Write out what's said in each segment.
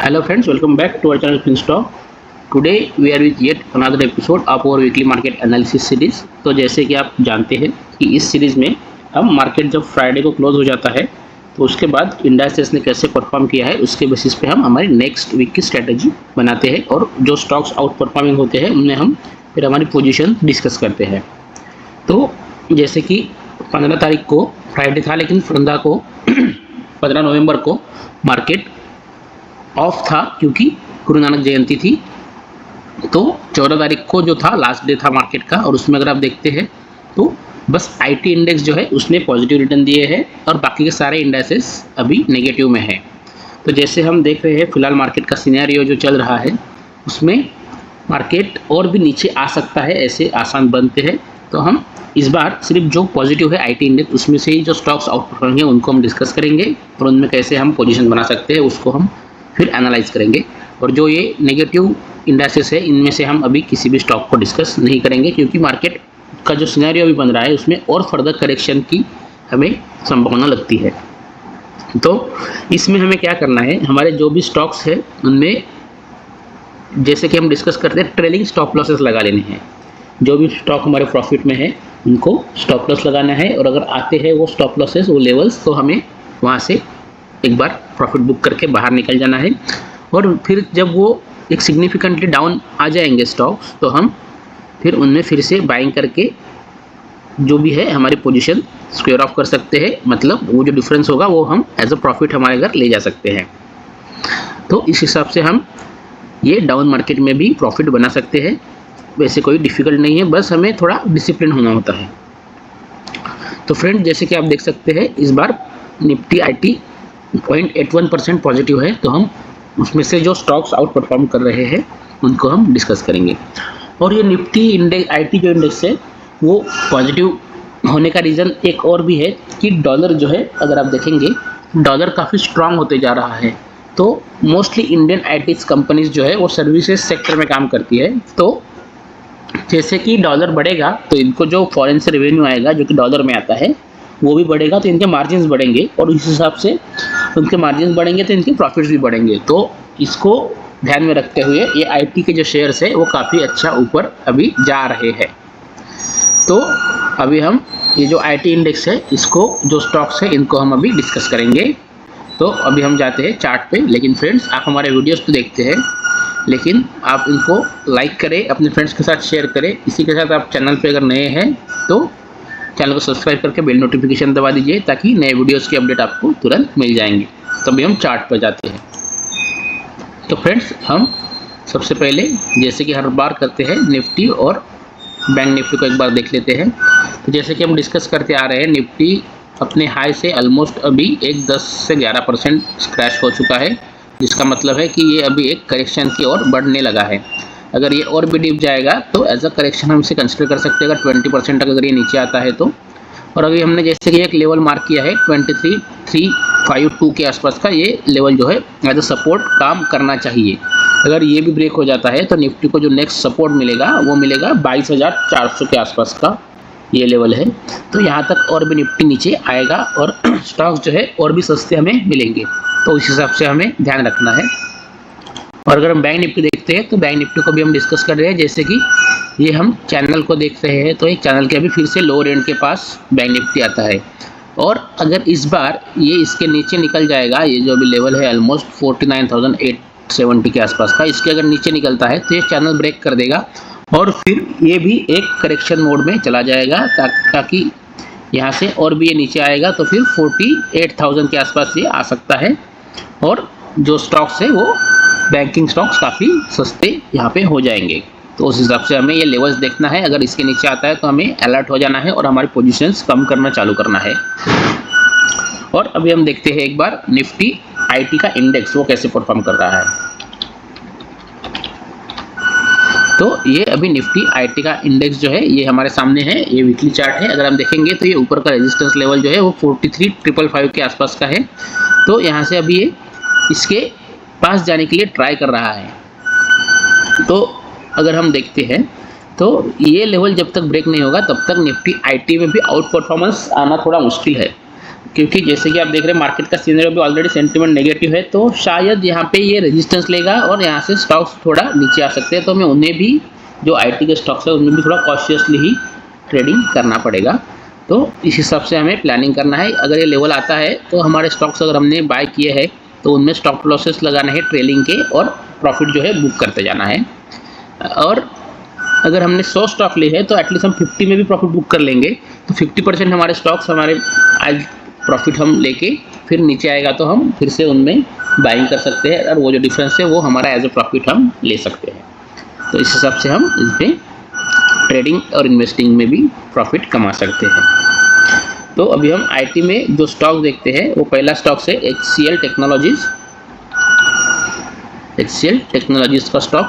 Hello friends, welcome back to our channel FinStock. Today we are with yet another episode of our weekly market analysis series. तो जैसे कि आप जानते हैं कि इस सीरीज में हम मार्केट जब फ्राइडे को क्लोज हो जाता है तो उसके बाद इंडाइसेस ने कैसे परफॉर्म किया है उसके बेसिस पे हम हमारी नेक्स्ट वीक की स्ट्रेटजी बनाते हैं और जो स्टॉक्स आउट परफॉर्मिंग होते हैं उनमें हम फिर हमारी पोजीशन डिस्कस करते हैं। तो जैसे कि 15 तारीख को फ्राइडे था, लेकिन 15 नवंबर को मार्केट ऑफ था क्योंकि गुरु नानक जयंती थी। तो 14 तारीख को जो था लास्ट डे था मार्केट का, और उसमें अगर आप देखते हैं तो बस आईटी इंडेक्स जो है उसने पॉजिटिव रिटर्न दिए हैं और बाकी के सारे इंडेक्सेस अभी नेगेटिव में है। तो जैसे हम देख रहे हैं फिलहाल मार्केट का सिनेरियो जो चल रहा है उसमें मार्केट और भी नीचे आ सकता है, ऐसे आसान बनते हैं। तो हम इस बार सिर्फ जो पॉजिटिव है आईटी इंडेक्स उसमें से ही जो स्टॉक्स आउट परफॉर्मिंग है उनको हम डिस्कस करेंगे और उनमें कैसे हम पोजीशन बना सकते हैं उसको हम फिर एनालाइज करेंगे। और जो ये नेगेटिव इंडेक्सेस है इनमें से हम अभी किसी भी स्टॉक को डिस्कस नहीं करेंगे क्योंकि मार्केट का जो सिनेरियो अभी बन रहा है उसमें और फर्दर करेक्शन की हमें संभावना लगती है। तो इसमें हमें क्या करना है, हमारे जो भी स्टॉक्स है उनमें जैसे कि हम डिस्कस करते हैं ट्रेलिंग स्टॉप लॉसेस लगा लेने हैं। जो भी स्टॉक हमारे प्रॉफिट में है उनको स्टॉप लॉस लगाना है और अगर आते हैं वो स्टॉप लॉसेस वो लेवल्स तो हमें वहाँ से एक बार प्रॉफिट बुक करके बाहर निकल जाना है। और फिर जब वो एक सिग्निफिकेंटली डाउन आ जाएंगे स्टॉक्स तो हम फिर उनमें फिर से बाइंग करके जो भी है हमारी पोजीशन स्क्वेयर ऑफ कर सकते हैं, मतलब वो जो डिफरेंस होगा वो हम एज अ प्रॉफिट हमारे घर ले जा सकते हैं। तो इस हिसाब से हम ये डाउन मार्केट में भी प्रॉफिट बना सकते हैं। वैसे कोई डिफ़िकल्ट नहीं है, बस हमें थोड़ा डिसिप्लिन होना होता है। तो फ्रेंड जैसे कि आप देख सकते हैं इस बार निफ्टी आईटी 0.81% पॉजिटिव है, तो हम उसमें से जो स्टॉक्स आउट परफॉर्म कर रहे हैं उनको हम डिस्कस करेंगे। और ये निफ्टी इंडेक्स आईटी जो इंडेक्स है वो पॉजिटिव होने का रीज़न एक और भी है कि डॉलर जो है अगर आप देखेंगे डॉलर काफ़ी स्ट्रांग होते जा रहा है। तो मोस्टली इंडियन आईटी कंपनीज जो है वो सर्विसेज सेक्टर में काम करती है। तो जैसे कि डॉलर बढ़ेगा तो इनको जो फॉरेन से रेवेन्यू आएगा जो कि डॉलर में आता है वो भी बढ़ेगा, तो इनके मार्जिन्स बढ़ेंगे और इस हिसाब से उनके मार्जिन्स बढ़ेंगे तो इनके प्रॉफिट्स भी बढ़ेंगे। तो इसको ध्यान में रखते हुए ये आईटी के जो शेयर्स है वो काफ़ी अच्छा ऊपर अभी जा रहे हैं। तो अभी हम ये जो आईटी इंडेक्स है इसको जो स्टॉक्स है इनको हम अभी डिस्कस करेंगे। तो अभी हम जाते हैं चार्ट पे। लेकिन फ्रेंड्स आप हमारे वीडियोस तो देखते हैं लेकिन आप इनको लाइक करें, अपने फ्रेंड्स के साथ शेयर करें। इसी के साथ आप चैनल पे अगर नए हैं तो चैनल को सब्सक्राइब करके बेल नोटिफिकेशन दबा दीजिए ताकि नए वीडियोस की अपडेट आपको तुरंत मिल जाएंगे। तो अभी हम चार्ट पर जाते हैं। तो फ्रेंड्स हम सबसे पहले जैसे कि हर बार करते हैं निफ्टी और बैंक निफ्टी को एक बार देख लेते हैं। तो जैसे कि हम डिस्कस करते आ रहे हैं निफ्टी अपने हाई से ऑलमोस्ट अभी एक 10 से 11% क्रैश हो चुका है, जिसका मतलब है कि ये अभी एक करेक्शन की ओर बढ़ने लगा है। अगर ये और भी डिप जाएगा तो एज अ करेक्शन हम इसे कंसिडर कर सकते हैं अगर 20% तक अगर ये नीचे आता है तो। और अभी हमने जैसे कि एक लेवल मार्क किया है 23,352 के आसपास का, ये लेवल जो है एज अ सपोर्ट काम करना चाहिए। अगर ये भी ब्रेक हो जाता है तो निफ्टी को जो नेक्स्ट सपोर्ट मिलेगा वो मिलेगा 22,400 के आसपास का ये लेवल है। तो यहाँ तक और भी निफ्टी नीचे आएगा और स्टॉक्स जो है और भी सस्ते हमें मिलेंगे, तो उस हिसाब से हमें ध्यान रखना है। और अगर हम बैंक निफ्टी देखते हैं तो बैंक निफ्टी को भी हम डिस्कस कर रहे हैं। जैसे कि ये हम चैनल को देख रहे हैं तो एक चैनल के अभी फिर से लोअर एंड के पास बैंक निफ्टी आता है। और अगर इस बार ये इसके नीचे निकल जाएगा, ये जो अभी लेवल है ऑलमोस्ट 49,870 के आसपास का, इसके अगर नीचे निकलता है तो ये चैनल ब्रेक कर देगा और फिर ये भी एक करेक्शन मोड में चला जाएगा ताकि यहाँ से और भी ये नीचे आएगा तो फिर 48,000 के आसपास ये आ सकता है। और जो स्टॉक्स है वो बैंकिंग स्टॉक्स काफ़ी सस्ते यहाँ पे हो जाएंगे। तो उस हिसाब से हमें ये लेवल्स देखना है। अगर इसके नीचे आता है तो हमें अलर्ट हो जाना है और हमारी पोजीशंस कम करना चालू करना है। और अभी हम देखते हैं एक बार निफ्टी आईटी का इंडेक्स वो कैसे परफॉर्म कर रहा है। तो ये अभी निफ्टी आईटी का इंडेक्स जो है ये हमारे सामने है, ये वीकली चार्ट है। अगर हम देखेंगे तो ये ऊपर का रेजिस्टेंस लेवल जो है वो 43,555 के आसपास का है। तो यहाँ से अभी ये इसके पास जाने के लिए ट्राई कर रहा है। तो अगर हम देखते हैं तो ये लेवल जब तक ब्रेक नहीं होगा तब तक निफ्टी आईटी में भी आउट परफॉर्मेंस आना थोड़ा मुश्किल है। क्योंकि जैसे कि आप देख रहे हैं मार्केट का सिनेरियो भी ऑलरेडी सेंटीमेंट नेगेटिव है, तो शायद यहाँ पे ये रेजिस्टेंस लेगा और यहाँ से स्टॉक्स थोड़ा नीचे आ सकते हैं। तो हमें उन्हें भी, जो आईटी के स्टॉक्स है उनमें भी थोड़ा कॉशियसली ही ट्रेडिंग करना पड़ेगा। तो इस हिसाब से हमें प्लानिंग करना है। अगर ये लेवल आता है तो हमारे स्टॉक्स अगर हमने बाय किए हैं तो उनमें स्टॉप लॉसेस लगाना है ट्रेलिंग के, और प्रॉफिट जो है बुक करते जाना है। और अगर हमने 100 स्टॉक लिए है तो एटलीस्ट हम 50 में भी प्रॉफिट बुक कर लेंगे। तो 50% हमारे स्टॉक्स हमारे आज प्रॉफिट हम लेके फिर नीचे आएगा तो हम फिर से उनमें बाइंग कर सकते हैं, और वो जो डिफरेंस है वो हमारा एज ए प्रॉफिट हम ले सकते हैं। तो इस हिसाब से हम इसमें ट्रेडिंग और इन्वेस्टिंग में भी प्रॉफिट कमा सकते हैं। तो अभी हम आईटी में जो स्टॉक देखते हैं वो पहला स्टॉक है HCL टेक्नोलॉजीज का स्टॉक।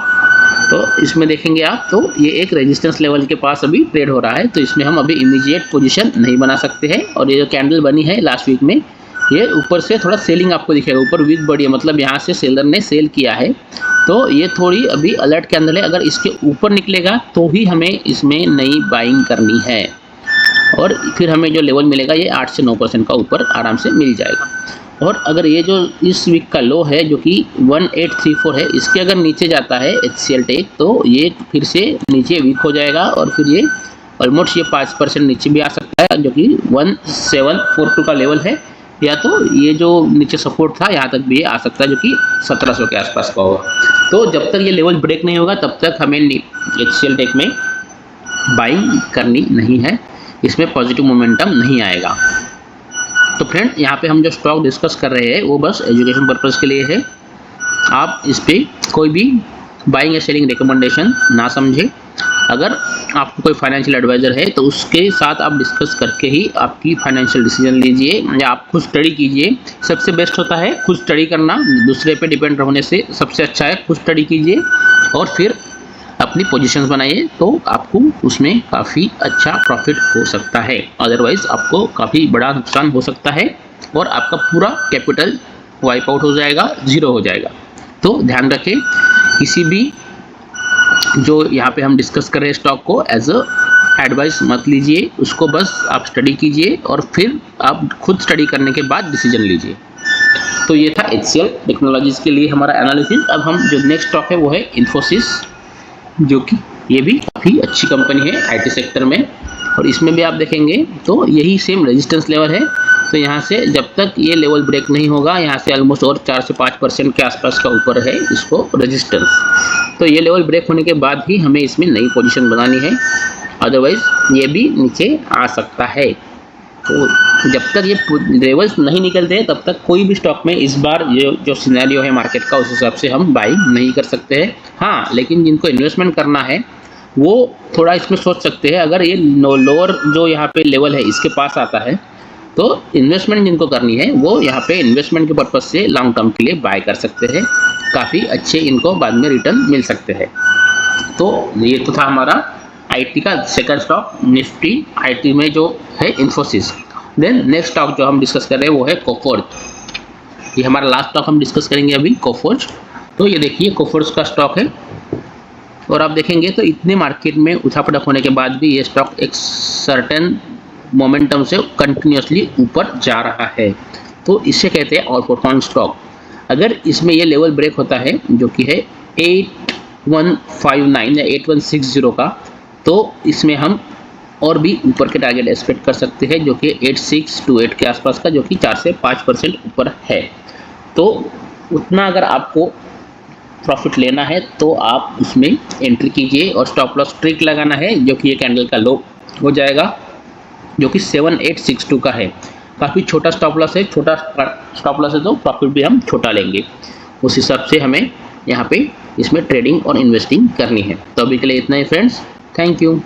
तो इसमें देखेंगे आप तो ये एक रेजिस्टेंस लेवल के पास अभी ट्रेड हो रहा है, तो इसमें हम अभी इमीडिएट पोजीशन नहीं बना सकते हैं। और ये जो कैंडल बनी है लास्ट वीक में, ये ऊपर से थोड़ा सेलिंग आपको दिखेगा, ऊपर वीक बड़ी है, मतलब यहाँ से सेलर ने सेल किया है। तो ये थोड़ी अभी अलर्ट कैंडल है, अगर इसके ऊपर निकलेगा तो ही हमें इसमें नई बाइंग करनी है, और फिर हमें जो लेवल मिलेगा ये 8 से 9% का ऊपर आराम से मिल जाएगा। और अगर ये जो इस वीक का लो है जो कि 1834 है, इसके अगर नीचे जाता है HCL टेक तो ये फिर से नीचे वीक हो जाएगा, और फिर ये ऑलमोस्ट ये 5% नीचे भी आ सकता है, जो कि 1742 का लेवल है, या तो ये जो नीचे सपोर्ट था यहाँ तक भी आ सकता है, जो कि 1700 के आसपास का होगा। तो जब तक ये लेवल ब्रेक नहीं होगा तब तक हमें HCL टेक में बाइंग करनी नहीं है, इसमें पॉजिटिव मोमेंटम नहीं आएगा। तो फ्रेंड, यहाँ पे हम जो स्टॉक डिस्कस कर रहे हैं वो बस एजुकेशन पर्पज़ के लिए है। आप इस पर कोई भी बाइंग या सेलिंग रिकमेंडेशन ना समझे। अगर आपको कोई फाइनेंशियल एडवाइज़र है तो उसके साथ आप डिस्कस करके ही आपकी फाइनेंशियल डिसीजन लीजिए, या आप खुद स्टडी कीजिए। सबसे बेस्ट होता है खुद स्टडी करना, दूसरे पे डिपेंड होने से सबसे अच्छा है खुद स्टडी कीजिए और फिर अपनी पोजीशंस बनाइए, तो आपको उसमें काफ़ी अच्छा प्रॉफिट हो सकता है। अदरवाइज़ आपको काफ़ी बड़ा नुकसान हो सकता है और आपका पूरा कैपिटल वाइप आउट हो जाएगा, ज़ीरो हो जाएगा। तो ध्यान रखें, किसी भी जो यहाँ पे हम डिस्कस कर रहे हैं स्टॉक को एज अ एडवाइस मत लीजिए, उसको बस आप स्टडी कीजिए और फिर आप खुद स्टडी करने के बाद डिसीजन लीजिए। तो ये था HCL टेक्नोलॉजीज़ के लिए हमारा एनालिसिस। अब हम जो नेक्स्ट स्टॉक है वो है इन्फोसिस, जो कि ये भी काफ़ी अच्छी कंपनी है आईटी सेक्टर में, और इसमें भी आप देखेंगे तो यही सेम रेजिस्टेंस लेवल है। तो यहाँ से जब तक ये लेवल ब्रेक नहीं होगा, यहाँ से ऑलमोस्ट और 4 से 5% के आसपास का ऊपर है इसको रेजिस्टेंस। तो ये लेवल ब्रेक होने के बाद ही हमें इसमें नई पोजीशन बनानी है, अदरवाइज़ ये भी नीचे आ सकता है। तो जब तक ये लेवल्स नहीं निकलते तब तक कोई भी स्टॉक में इस बार ये जो सिनेरियो है मार्केट का उस हिसाब से हम बाई नहीं कर सकते हैं। हाँ, लेकिन जिनको इन्वेस्टमेंट करना है वो थोड़ा इसमें सोच सकते हैं। अगर ये लोअर जो यहाँ पे लेवल है इसके पास आता है तो इन्वेस्टमेंट जिनको करनी है वो यहाँ पे इन्वेस्टमेंट के पर्पज़ से लॉन्ग टर्म के लिए बाय कर सकते हैं, काफ़ी अच्छे इनको बाद में रिटर्न मिल सकते हैं। तो ये तो था हमारा आईटी का सेकंड स्टॉक, निफ्टी आईटी में जो है इन्फोसिस। देन नेक्स्ट स्टॉक जो हम डिस्कस कर रहे हैं वो है कोफोर्ज। ये हमारा लास्ट स्टॉक हम डिस्कस करेंगे अभी, कोफोर्ज। तो ये देखिए कोफोर्ज का स्टॉक है, और आप देखेंगे तो इतने मार्केट में उठापटक होने के बाद भी ये स्टॉक एक सर्टेन मोमेंटम से कंटिन्यूसली ऊपर जा रहा है। तो इसे कहते हैं आउट परफॉर्म स्टॉक। अगर इसमें ये लेवल ब्रेक होता है जो कि है 8159 या 8160 का, तो इसमें हम और भी ऊपर के टारगेट एक्सपेक्ट कर सकते हैं जो कि 8628 के आसपास का, जो कि 4 से 5% ऊपर है। तो उतना अगर आपको प्रॉफिट लेना है तो आप उसमें एंट्री कीजिए, और स्टॉप लॉस ट्रिक लगाना है जो कि ये कैंडल का लो हो जाएगा जो कि 7862 का है। काफ़ी छोटा स्टॉप लॉस है, छोटा स्टॉप लॉस है तो प्रॉफिट भी हम छोटा लेंगे। उस हिसाब से हमें यहाँ पे इसमें ट्रेडिंग और इन्वेस्टिंग करनी है। तो अभी के लिए इतना ही फ्रेंड्स, थैंक यू।